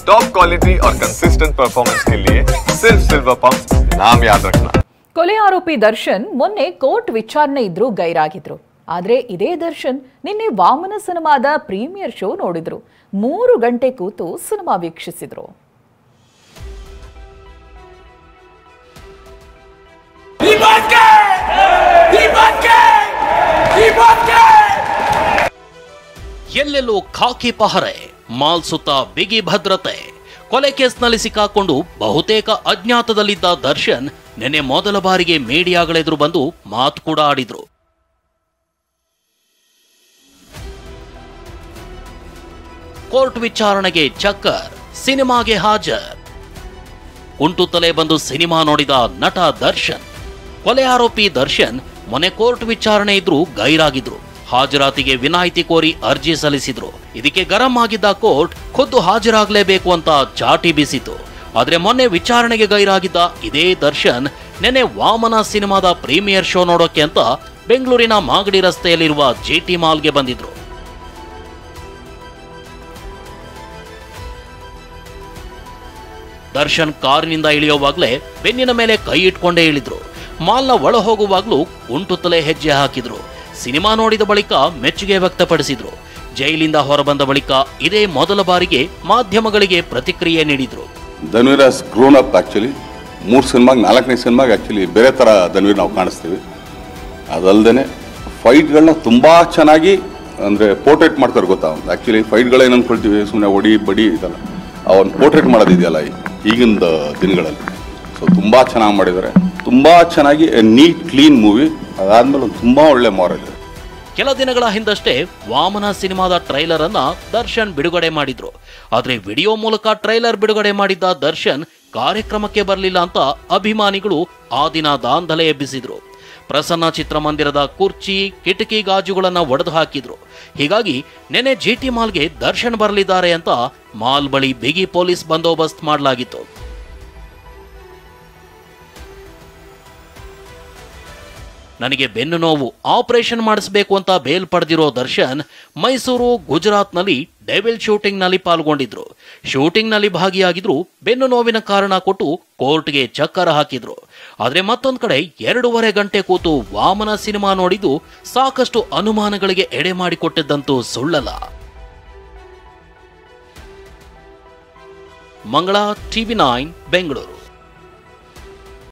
Top quality और consistent performance के लिए सिर्फ सिल्वर पंप नाम याद रखना। ಕೊಲೆ ಆರೋಪಿ ದರ್ಶನ್ ಮೊನ್ನೆ ಕೋರ್ಟ್ ವಿಚಾರಣೆ ಇದ್ರೂ ಗೈರಾಗಿದ್ರು. ಆದ್ರೆ ಇದೇ ದರ್ಶನ್ ನಿನ್ನೆ ವಾಮನ ಸಿನಿಮಾದ ಪ್ರೀಮಿಯರ್ ಶೋ ನೋಡಿದ್ರು. 3 ಗಂಟೆ ಕೂತು ಸಿನಿಮಾ ವೀಕ್ಷಿಸಿದ್ರು. ಎಲ್ಲೆಲ್ಲೂ ಖಾಕಿ ಪಹರೆ, ಮಾಲ್ ಸುತ್ತ ಬಿಗಿ ಭದ್ರತೆ. ಕೊಲೆ ಕೇಸ್ನಲ್ಲಿ ಸಿಕ್ಕಾಕೊಂಡು ಬಹುತೇಕ ಅಜ್ಞಾತದಲ್ಲಿದ್ದ ದರ್ಶನ್ ನಿನ್ನೆ ಮೊದಲ ಬಾರಿಗೆ ಮೀಡಿಯಾಗಳೆದುರು ಬಂದು ಮಾತು ಕೂಡ ಆಡಿದ್ರು. ಕೋರ್ಟ್ ವಿಚಾರಣೆಗೆ ಚಕ್ಕರ್, ಸಿನಿಮಾಗೆ ಹಾಜರ್. ಕುಂಟುತ್ತಲೇ ಬಂದು ಸಿನಿಮಾ ನೋಡಿದ ನಟ ದರ್ಶನ್. ಕೊಲೆ ಆರೋಪಿ ದರ್ಶನ್ ಮೊನ್ನೆ ಕೋರ್ಟ್ ವಿಚಾರಣೆ ಇದ್ರೂ ಗೈರಾಗಿದ್ರು. ಹಾಜರಾತಿಗೆ ವಿನಾಯಿತಿ ಕೋರಿ ಅರ್ಜಿ ಸಲ್ಲಿಸಿದ್ರು. ಇದಕ್ಕೆ ಗರಂ ಆಗಿದ್ದ ಕೋರ್ಟ್ ಖುದ್ದು ಹಾಜರಾಗಲೇಬೇಕು ಅಂತ ಚಾಟಿ ಬೀಸಿತು. ಆದ್ರೆ ಮೊನ್ನೆ ವಿಚಾರಣೆಗೆ ಗೈರಾಗಿದ್ದ ಇದೇ ದರ್ಶನ್ ನೆನೆ ವಾಮನ ಸಿನಿಮಾದ ಪ್ರೀಮಿಯರ್ ಶೋ ನೋಡೋಕೆ ಅಂತ ಬೆಂಗಳೂರಿನ ಮಾಗಡಿ ರಸ್ತೆಯಲ್ಲಿರುವ ಜಿಟಿ ಮಾಲ್ಗೆ ಬಂದಿದ್ರು. ದರ್ಶನ್ ಕಾರಿನಿಂದ ಇಳಿಯುವಾಗಲೇ ಬೆನ್ನಿನ ಮೇಲೆ ಕೈ ಇಟ್ಕೊಂಡೇ ಇಳಿದ್ರು. ಮಾಲ್ನ ಒಳ ಹೋಗುವಾಗ್ಲೂ ಕುಂಟುತ್ತಲೇ ಹೆಜ್ಜೆ ಹಾಕಿದ್ರು. ಸಿನಿಮಾ ನೋಡಿದ ಬಳಿಕ ಮೆಚ್ಚುಗೆ ವ್ಯಕ್ತಪಡಿಸಿದ್ರು. ಜೈಲಿಂದ ಹೊರಬಂದ ಬಳಿಕ ಇದೇ ಮೊದಲ ಬಾರಿಗೆ ಮಾಧ್ಯಮಗಳಿಗೆ ಪ್ರತಿಕ್ರಿಯೆ ನೀಡಿದ್ರು. Dhanveer has grown up actually. 3 ಸಿನಿಮಾಗೆ 4ನೇ ಸಿನಿಮಾಗೆ ಆಕ್ಚುಲಿ ಬೇರೆ ತರ ಧನ್ವೀರ್ ನಾವು ಕಾಣಿಸ್ತೀವಿ. ಅದಲ್ಲದೆ ಫೈಟ್ಗಳನ್ನ ತುಂಬಾ ಚೆನ್ನಾಗಿ ಅಂದ್ರೆ ಪೋರ್ಟ್ರೇಟ್ ಮಾಡ್ತಾರೆ ಗೊತ್ತಾ. ಆಕ್ಚುಲಿ ಫೈಟ್ಗಳೇನು ಅನ್ಕೊಳ್ತೀವಿ ಸುಮ್ಮನೆ ಒಡಿ ಬಡಿ ಇದಲ್ಲ, ಅವನ್ ಪೋರ್ಟ್ರೇಟ್ ಮಾಡೋದಿದೆಯಲ್ಲ ಈಗಿನ ದಿನಗಳಲ್ಲಿ. ಸೊ ತುಂಬಾ ಚೆನ್ನಾಗಿ ಮಾಡಿದ್ದಾರೆ, ತುಂಬಾ ಚೆನ್ನಾಗಿ ನೀಟ್ ಕ್ಲೀನ್ ಮೂವಿ. ಅದಾದ್ಮೇಲೆ ಒಂದು ತುಂಬಾ ಒಳ್ಳೆ ಮಾರಲ್ ಇದೆ. ಕೆಲ ದಿನಗಳ ಹಿಂದಷ್ಟೇ ವಾಮನ ಸಿನಿಮಾದ ಟ್ರೈಲರ್ ಅನ್ನ ದರ್ಶನ್ ಬಿಡುಗಡೆ ಮಾಡಿದ್ರು. ಆದ್ರೆ ವಿಡಿಯೋ ಮೂಲಕ ಟ್ರೈಲರ್ ಬಿಡುಗಡೆ ಮಾಡಿದ್ದ ದರ್ಶನ್ ಕಾರ್ಯಕ್ರಮಕ್ಕೆ ಬರಲಿಲ್ಲ ಅಂತ ಅಭಿಮಾನಿಗಳು ಆ ದಿನ ದಾಂಧಲೆ ಎಬ್ಬಿಸಿದ್ರು. ಪ್ರಸನ್ನ ಚಿತ್ರಮಂದಿರದ ಕುರ್ಚಿ, ಕಿಟಕಿ ಗಾಜುಗಳನ್ನ ಒಡೆದು ಹಾಕಿದ್ರು. ಹೀಗಾಗಿ ನೆನೆ ಜಿಟಿ ಮಾಲ್ಗೆ ದರ್ಶನ್ ಬರಲಿದ್ದಾರೆ ಅಂತ ಮಾಲ್ ಬಳಿ ಬಿಗಿ ಪೊಲೀಸ್ ಬಂದೋಬಸ್ತ್ ಮಾಡಲಾಗಿತ್ತು. ನನಗೆ ಬೆನ್ನು ನೋವು, ಆಪರೇಷನ್ ಮಾಡಿಸಬೇಕು ಅಂತ ಬೇಲ್ ಪಡೆದಿರೋ ದರ್ಶನ್ ಮೈಸೂರು, ಗುಜರಾತ್ನಲ್ಲಿ ಡೆವಿಲ್ ಶೂಟಿಂಗ್ ನಲ್ಲಿ ಪಾಲ್ಗೊಂಡಿದ್ರು. ಶೂಟಿಂಗ್ ನಲ್ಲಿ ಭಾಗಿಯಾಗಿದ್ರು. ಬೆನ್ನು ನೋವಿನ ಕಾರಣ ಕೊಟ್ಟು ಕೋರ್ಟ್ಗೆ ಚಕ್ಕರ್ ಹಾಕಿದ್ರು. ಆದ್ರೆ ಮತ್ತೊಂದ್ ಕಡೆ 2.5 ಗಂಟೆ ಕೂತು ವಾಮನ ಸಿನಿಮಾ ನೋಡಿದ್ದು ಸಾಕಷ್ಟು ಅನುಮಾನಗಳಿಗೆ ಎಡೆ ಮಾಡಿಕೊಟ್ಟಿದ್ದಂತೂ ಸುಳ್ಳಲ್ಲ. ಮಂಗಳ, TV9 ಬೆಂಗಳೂರು.